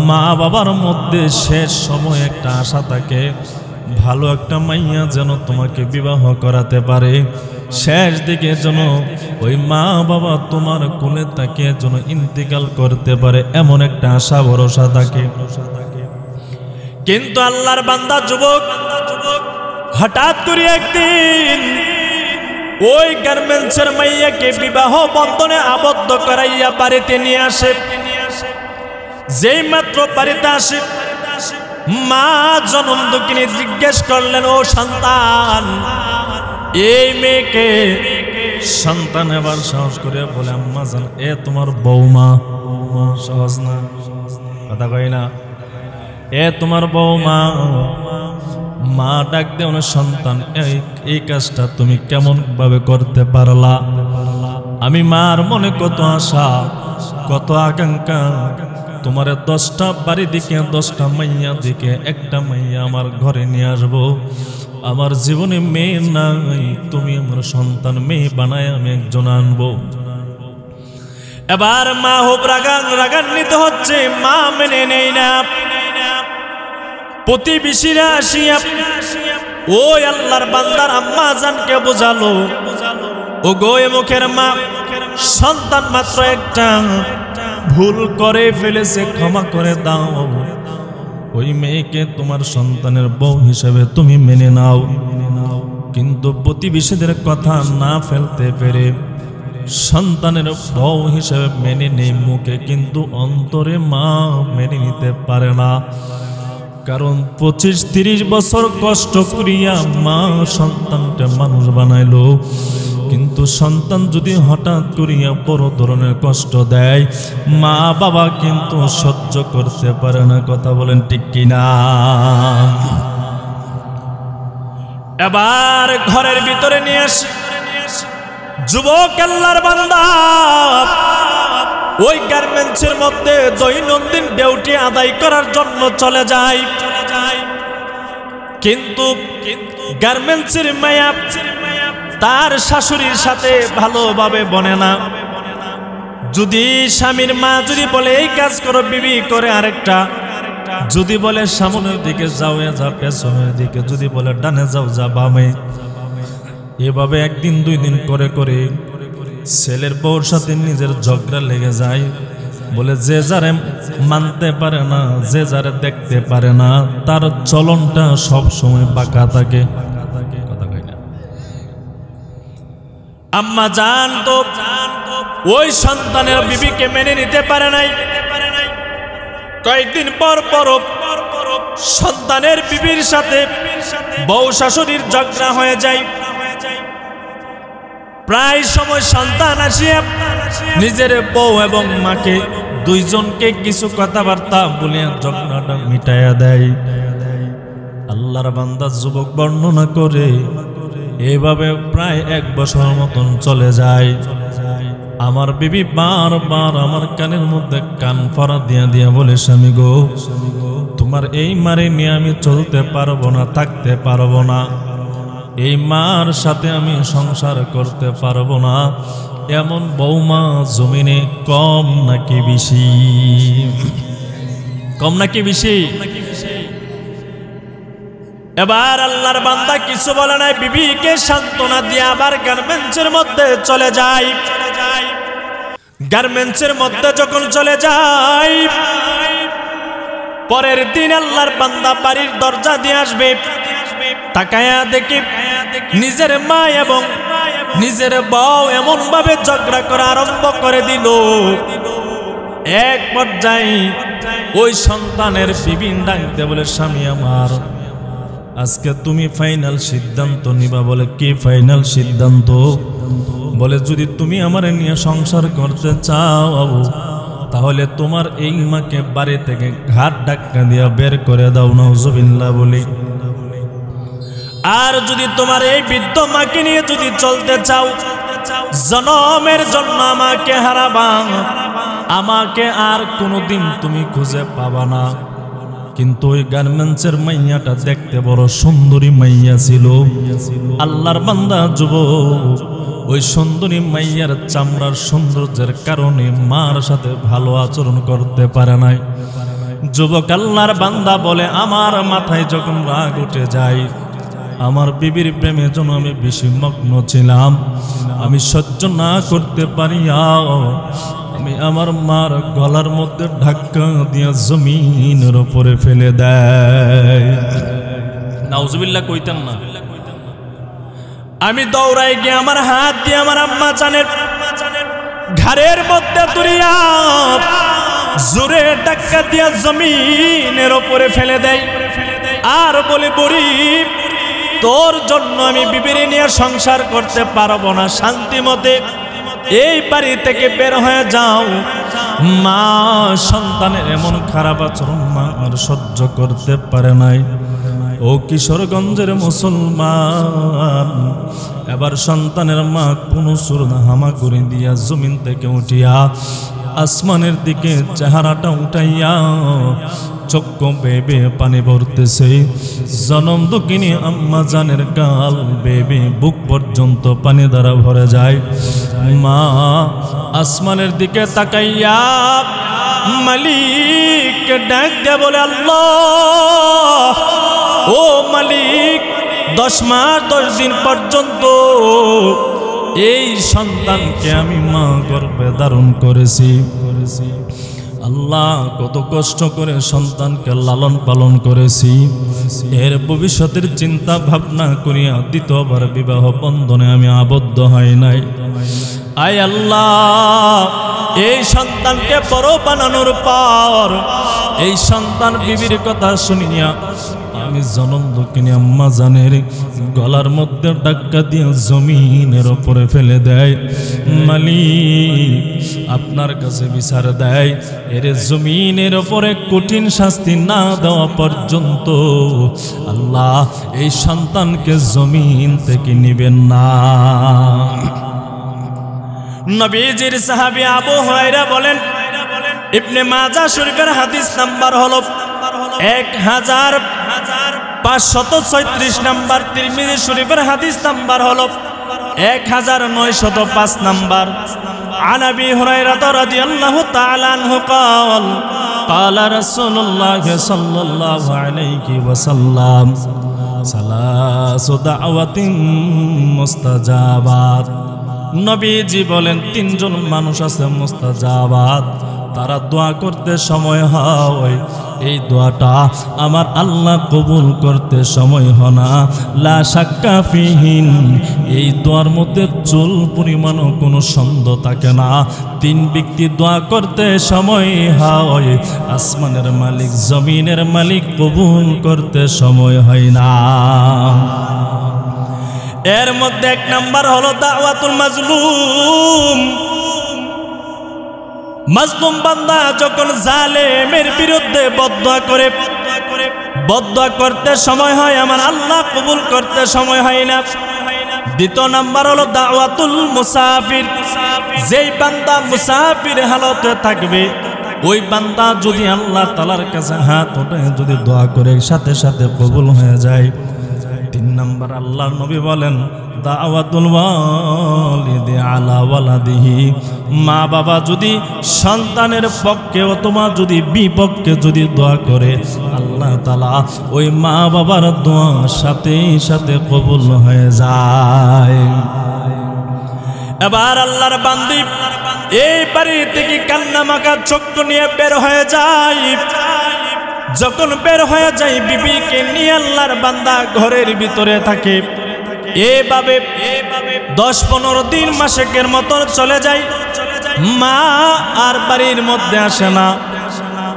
মা বাবার মধ্যে শেষ সময় একটা আশা থাকে, ভালো একটা মাইয়া যেন তোমাকে বিবাহ করাতে পারে। শেষ দিকে যেন ওই মা বাবা তোমার কোলে তাকে যেন ইন্তিকাল করতে পারে, এমন একটা আশা ভরসা থাকে। কিন্তু আল্লাহর বান্দা যুবক হঠাৎ করে একদিন ওই গার্মেন্টসের মাইয়াকে বিবাহ বন্ধনে আবদ্ধ করাইয়া বাড়িতে নিয়ে আসে। যেই মাত্র বাড়িতে আসে, মা জনম দুঃখিনী জিজ্ঞেস করলেন, ও সন্তান, এই মেয়েকে? সন্তান এবার সাহস করে বলে, আম্মা জান, এ তোমার বৌমা। সহজ না, কথা কই না, এ তোমার বৌমা। মা ডাক দে, সন্তান, এই কাজটা তুমি কেমন ভাবে করতে পারলা? আমি মার মনে কত আশা, কত আকাঙ্ক্ষা, তোমার 10টা বাড়ি দিকে 10টা মাইয়া দিকে একটা মাইয়া আমার ঘরে নিয়ে আসবো। আমার জীবনে মেয়ে নাই, তুমি আমার সন্তান মেয়ে বানায় আমি একজন আনবো। এবার মা হোক রাগান্বিত হচ্ছে, মা মেনে নেই না। প্রতিবেশীরা আসিয়া ওই আল্লাহর বান্দার আম্মা জানকে বোঝালো, ও গো এ মুখের মা, সন্তান মাত্র একটা, ভুল করে ফেলেছে, ক্ষমা করে দাও। ওই মেয়েকে তোমার সন্তানের বউ হিসেবে তুমি মেনে নাও। কিন্তু প্রতিবেশীদের কথা না ফেলতে পেরে সন্তানের বউ হিসেবে মেনে নেই মুখে, কিন্তু অন্তরে মা মেনে নিতে পারে না। কারণ 25-30 বছর কষ্ট করিয়া মা সন্তানটা মানুষ বানাইলো, কিন্তু সন্তান যদি হঠাৎ করিয়া বড় ধরনের কষ্ট দেয়, মা বাবা কিন্তু সহ্য করতে পারে না। কথা বলেন ঠিক কিনা? এবার ঘরের ভিতরে নিয়ে আসি যুবক আল্লাহর বান্দা ওই গার্মেন্টসের মধ্যে দৈনন্দিন ডিউটি আদায় করার জন্য চলে যায়। কিন্তু গার্মেন্টসের মায়া তার শাশুড়ির সাথে ভালোভাবে বনে না। যদি স্বামীর মা যদি বলে এই কাজ করো, বিবি করে আরেকটা, যদি বলে সামনের দিকে যাও যা, পেছনের দিকে যদি বলে ডানে যাও যা বামে, এভাবে 1 দিন 2 দিন করে করে ছেলের বউর সাথে নিজের ঝগড়া লেগে যায়। বলে যে যারে মানতে পারে না, যে যারে দেখতে পারে না, তার চলনটা সব সময় বাঁকা থাকে। আম্মা জান তো ওই সন্তানের বিবিকে মেনে নিতে পারে নাই। কয়েকদিন পর পর সন্তানের বিবির সাথে বউ শাশুড়ির ঝগড়া হয়ে যায়। প্রায় সময় সন্তান আসিয়া নিজের বউ এবং মাকে দুইজনকে কিছু কথাবার্তা বলিয়া ঝগড়াটা মিটাইয়া দেয়। আল্লাহর বান্দা যুবক বর্ণনা করে এভাবে প্রায় 1 বছর মতন চলে যায়। আমার বিবি বারবার আমার কানের মধ্যে কান ফরা দিয়া দিয়া বলে, স্বামী গো, তোমার এই মারে নিয়ে আমি চলতে পারবো না, থাকতে পারবো না, এই মার সাথে আমি সংসার করতে পারবো না। এমন বৌমা জমিনে কম নাকি বেশি? কম নাকি বেশি? এবার আল্লাহর বান্দা কিছু বলে নাই, বিবিকে সান্ত্বনা দিয়ে আবার গার্মেন্টসের মধ্যে চলে যায়। গার্মেন্টসের মধ্যে যখন চলে যায়, পরের দিন আল্লাহর বান্দা বাড়ির দরজা দিয়ে আসবে। তাকায়া দেখি নিজের মা এবং নিজের বউ এমন ভাবে ঝগড়া করা আরম্ভ করে দিল। এক পর্যায়ে ওই সন্তানের বিবি ডাকতে বলে, স্বামী আমার, আজকে তুমি ফাইনাল সিদ্ধান্ত নিবা। বলে কি ফাইনাল সিদ্ধান্ত? বলে যদি তুমি আমারে নিয়ে সংসার করতে চাও, তাহলে তোমার এই মাকে বাড়ি থেকে ঘাট ধাক্কা দিয়া বের করে দাও, নাউজুবিল্লাহ বলি। আর যদি তোমার এই বৃদ্ধ মাকে নিয়ে যদি চলতে চাও, জনমের জন্য আমাকে হারাবা, আমাকে আর কোনোদিন তুমি খুঁজে পাবা না। কিন্তু ওই গার্মেন্টসের মাইয়াটা দেখতে বড় সুন্দরী মাইয়া ছিল। আল্লাহর বান্দা যুবক, ওই সুন্দরী মাইয়ার চামড়ার সৌন্দর্যের কারণে মার সাথে ভালো আচরণ করতে পারে নাই। যুবক আল্লাহর বান্দা বলে, আমার মাথায় যখন রাগ উঠে যায়, আমার বিবির প্রেমে যেন আমি বেশি মগ্ন ছিলাম, আমি সহ্য না করতে পারি, আমি আমার মার গলার মধ্যে ধাক্কা দিয়া জমিনের উপরে ফেলে দেয়। নাউজুবিল্লাহ কইতেন না। আমি দৌড়াই গিয়ে আমার হাত দিয়ে আমার আম্মা জানের ঘাড়ের মধ্যে তুলিয়া জোরে ধাক্কা দিয়া জমিনের উপরে ফেলে দেয়, আর বলে, বুড়ি, তোর জন্য আমি বিবিরে নিয়ে সংসার করতে পারবো না, শান্তি মতে এই বাড়ি থেকে বের হয়ে যাও। মা সন্তানের এমন খারাপ আচরণ মা আর সহ্য করতে পারে নাই। ও কিশোরগঞ্জের মুসলমান, এবার সন্তানের মা কোন সুরনা হামা করে দিয়া জমিন থেকে উঠিয়া আসমানের দিকে চেহারাটা উঠাইয়া চক্ষু বেবে পানি ভরতেছে। জনম দুঃখিনী আম্মা জানের গাল বেবে বুক পর্যন্ত পানি দ্বারা ভরে যায়। মা আসমানের দিকে তাকাইয়া মালিক ডাক দিয়ে বলে, আল্লাহ, ও মালিক, 10 মাস 10 দিন পর্যন্ত এই সন্তানকে আমি মা গর্ভে ধারণ করেছি। আল্লাহ, কত কষ্ট করে সন্তানকে লালন পালন করেছি, এর ভবিষ্যতের চিন্তা ভাবনা করিয়া দ্বিতীয়বার বিবাহ বন্ধনে আমি আবদ্ধ হই নাই। আয় আল্লাহ, এই সন্তানকে বড় বানানোর পর এই সন্তান বিবির কথা শুনিয়া আমি জনম দুঃখিনী আম্মা জানের গলার মধ্যে ধাক্কা দিয়ে জমিনের উপরে ফেলে দেয়। মালিক আপনার কাছে বিচার দেয়, এর জমিনের উপরে কঠিন শাস্তি না দেওয়া পর্যন্ত আল্লাহ এই সন্তানকে জমিন থেকে নিবেন না। নবীজির সাহাবী আবু হুরায়রা বলেন, ইবনে মাজাহ শরীফের হাদিস নাম্বার হলো 1536 নাম্বার, তিরমিজি শরীফের হাদিস নাম্বার হলো 1905 নাম্বার। عن أبي هريرة رضي الله تعالى عنه قال قال رسول الله صلى الله عليه وسلم ثلاث دعوات مستجابات। নবীজি বলেন, 3 জন মানুষ আছে মুস্তাজাবাত, তারা দোয়া করতে সময় হয়, এই দোয়াটা আমার আল্লাহ কবুল করতে সময় হয় না। লা শাক্কা ফিহিন, এই দোয়ার মধ্যে চুল পরিমাণও কোনো সন্দেহ থাকে না। 3 ব্যক্তি দোয়া করতে সময় হয়, আসমানের মালিক জমিনের মালিক কবুল করতে সময় হয় না। এর মধ্যে 1 নাম্বার হলো দাওয়াতুল মাজলুম। মাজলুম বান্দা যখন জালেমের বিরুদ্ধে বদদোয়া করে, বদদোয়া করতে সময় হয়, আমার আল্লাহ কবুল করতে সময় হয় না। 2 নাম্বার হলো দাওয়াতুল মুসাফির। যেই বান্দা মুসাফির হালতে থাকবে, ওই বান্দা যদি আল্লাহ তাআলার কাছে হাত উঠায় যদি দোয়া করে, সাথে সাথে কবুল হয়ে যায়। 3 নাম্বার আল্লাহর নবী বলেন, দাওয়াতুল ওয়ালিদি আলা ওয়ালাদিহি। মা বাবা যদি সন্তানের পক্ষে অথবা যদি বিপক্ষে যদি দোয়া করে, আল্লাহ তাআলা ওই মা বাবার দোয়া সাথে সাথে কবুল হয়ে যায়। এবার আল্লাহর বান্দি এই বাড়ি থেকে কান্না মাখা চোখ নিয়ে বের হয়ে যায়। যখন বের হয়ে যায়, বিবিকে নিয়ে আল্লাহর বান্দা ঘরের ভিতরে থাকে। এভাবে 10-15 দিন মাসেকের মতো চলে যায়। মা আর বাড়ির মধ্যে আসে না,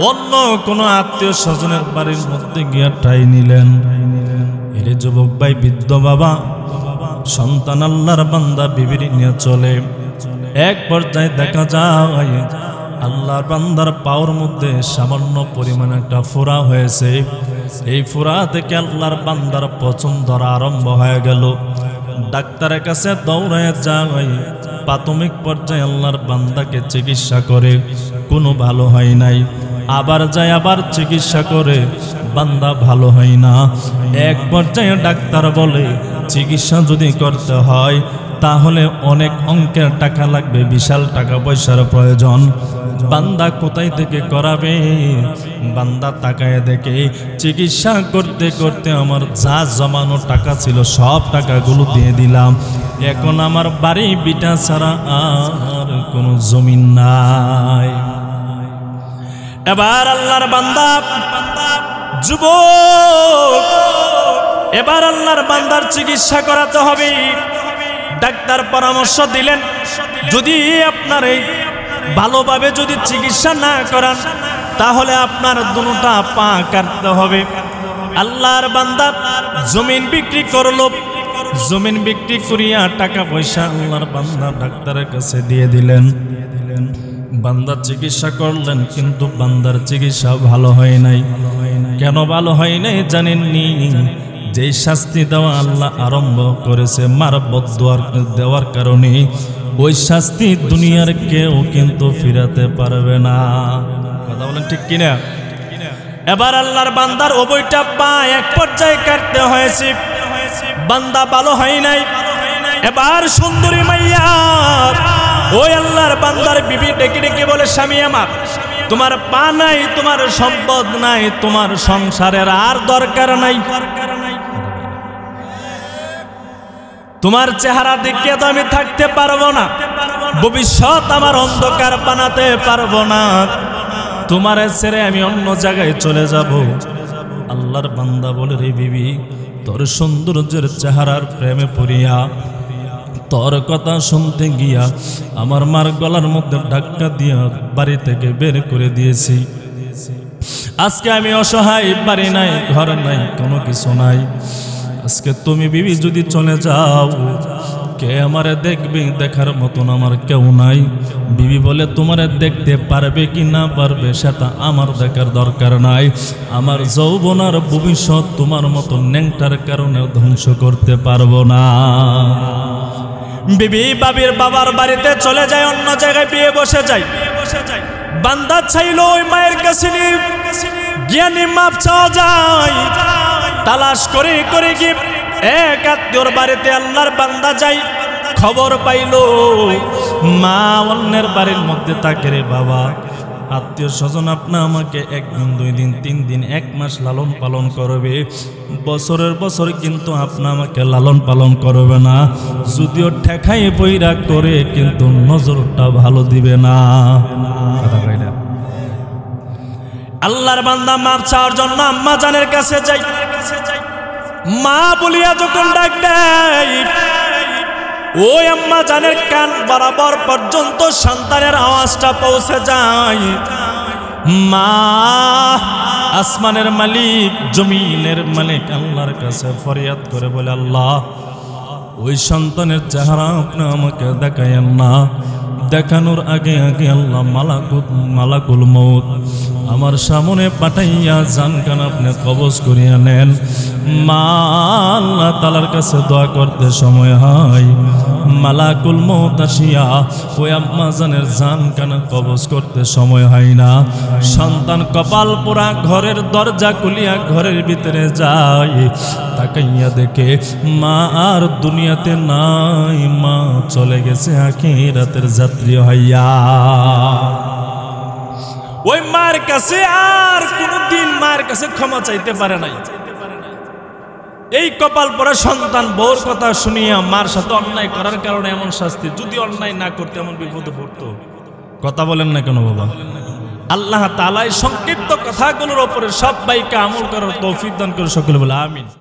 অন্য কোনো আত্মীয় স্বজনের বাড়ির মধ্যে গিয়ে ঠাই নিলেন। এর যুবক ভাই, বৃদ্ধ বাবা, সন্তান আল্লাহর বান্দা বিবির নিয়ে চলে। এক পর্যায়ে দেখা যায় আল্লাহর বান্দার পাওয়ার মধ্যে সামান্য পরিমাণ একটা ফোঁড়া হয়েছে। এই ফোঁড়া থেকে আল্লাহর বান্দার পচন ধরা আরম্ভ হয়ে গেল। ডাক্তারের কাছে দৌড়ায় যায়, প্রাথমিক পর্যায়ে আল্লাহর বান্দাকে চিকিৎসা করে, কোনো ভালো হয় নাই। আবার যায়, আবার চিকিৎসা করে, বান্দা ভালো হয় না। এক পর্যায়ে ডাক্তার বলে চিকিৎসা যদি করতে হয় তাহলে অনেক অঙ্কের টাকা লাগবে, বিশাল টাকা পয়সার প্রয়োজন। বান্দা কোথায় থেকে করাবে? বান্দা তাকায় দেখে চিকিৎসা করতে করতে আমার যা জমানো টাকা ছিল সব টাকাগুলো দিয়ে দিলাম, এখন আমার বাড়ি বিটা ছাড়া আর কোনো জমিন নাই। এবার আল্লাহর বান্দা যুবক, এবার আল্লাহর বান্দার চিকিৎসা করাতে হবে। ডাক্তার পরামর্শ দিলেন, যদি আপনার এই ভালোভাবে যদি চিকিৎসা না করান তাহলে আপনার দুটা পা কাটতে হবে। আল্লাহর বান্দা জমিন বিক্রি করলো, জমিন বিক্রি করিয়া টাকা পয়সা আল্লাহর বান্দা ডাক্তারের কাছে দিয়ে দিলেন। বান্দার চিকিৎসা করলেন, কিন্তু বান্দার চিকিৎসা ভালো হয় নাই। কেন ভালো হয় নাই জানেননি? যেই শাস্তি দেওয়া আল্লাহ আরম্ভ করেছে মার বদদুয়া দেওয়ার কারণে, ওই শাস্তি দুনিয়ার কেউ কিন্তু ফিরাতে পারবে না। কথা বলেন ঠিক কিনা? এবার আল্লাহর বান্দার ওইটা পা এক পর্যায়ে কাটতে হয়েছে, বান্দা ভালো হয় নাই। এবার সুন্দরী মাইয়া ওই আল্লাহর বান্দার বিবি ডেকে ডেকে বলে, স্বামী আমার, তোমার পা নাই, তোমার সম্পদ নাই, তোমার সংসারের আর দরকার নাই, তোমার চেহারা দেখে তো আমি থাকতে পারবো না, ভবিষ্যৎ আমার অন্ধকার বানাতে পারবো না, তোমার ছেড়ে আমি অন্য জায়গায় চলে যাব। আল্লাহর বান্দা বলে, রে বিবি, তোর সৌন্দর্যের চেহারার প্রেমে পড়িয়া তোর কথা শুনতে গিয়া আমার মার গলার মধ্যে ধাক্কা দিয়া বাড়ি থেকে বের করে দিয়েছি। আজকে আমি অসহায়, বাড়ি নাই, ঘর নাই, কোনো কিছু নাই। আজকে তুমি বিবি যদি চলে যাও, কে আমারে দেখবে? দেখার মতন আমার কেউ নাই। বিবি বলে, তোমারে দেখতে পারবে কি না পারবে সেটা আমার দেখার দরকার নাই। আমার যৌবন আর ভবিষ্যৎ তোমার মতো ন্যাংটার কারণে ধ্বংস করতে পারবো না। বিবি বাবির বাবার বাড়িতে চলে যায়, অন্য জায়গায় বিয়ে বসে যায়। বান্দা চাইল ওই মায়ের কাছে জ্ঞানী মাপ চাওয়া যায়। তালাশ করে করে গিয়ে এক আত্মীয়র বাড়িতে আল্লাহর বান্দা যাই, খবর পাইল মা অন্যের বাড়ির মধ্যে থাকে। রে বাবা, আত্মীয় স্বজন আপনা আমাকে একদিন, 2 দিন, 3 দিন, 1 মাস লালন পালন করবে, বছরের বছর কিন্তু আপনা আমাকে লালন পালন করবে না। যদিও ঠেকাই বইরা করে, কিন্তু নজরটা ভালো দিবে না। কথা কই না? আল্লাহর বান্দা মাপ চাওয়ার জন্য আম্মা জানের কাছে যাই। মা বলিয়া যখন ডাক দেয়, ওই আম্মা জানের কান বরাবর পর্যন্ত সন্তানের আওয়াজটা পৌঁছে যায়। মা আসমানের মালিক, জমিনের মালিক আল্লাহর কাছে ফরিয়াদ করে বলে, আল্লাহ, ওই সন্তানের চেহারা আপনি আমাকে দেখায়েন না। দেখানোর আগে আগে আল্লাহ মালাকুল মউত আমার সামনে পাঠাইয়া জানকান আপনি কবজ করিয়া নেন। মা আল্লাহ তাআলার কাছে দোয়া করতে সময় হয়, মালাকুল মউত আসিয়া ওই আম্মা জানের জানকান কবজ করতে সময় হয় না। সন্তান কপাল পোড়া ঘরের দরজা খুলিয়া ঘরের ভিতরে যায়, তাকাইয়া দেখে মা আর দুনিয়াতে নাই, মা চলে গেছে আখিরাতের যাত্রী হইয়া। ওই মার কাছে আর কোনদিন মার কাছে ক্ষমা চাইতে পারে নাই। এই কপাল পরা সন্তান বউর কথা শুনিয়া মার সাথে অন্যায় করার কারণে এমন শাস্তি, যদি অন্যায় না করতে এমন বিপদে পড়তো। কথা বলেন না কেন বাবা? আল্লাহ তাআলা এই সংক্ষিপ্ত কথাগুলোর উপরে সবাইকে আমল করার তৌফিক দান করে সকলে বলে আমিন।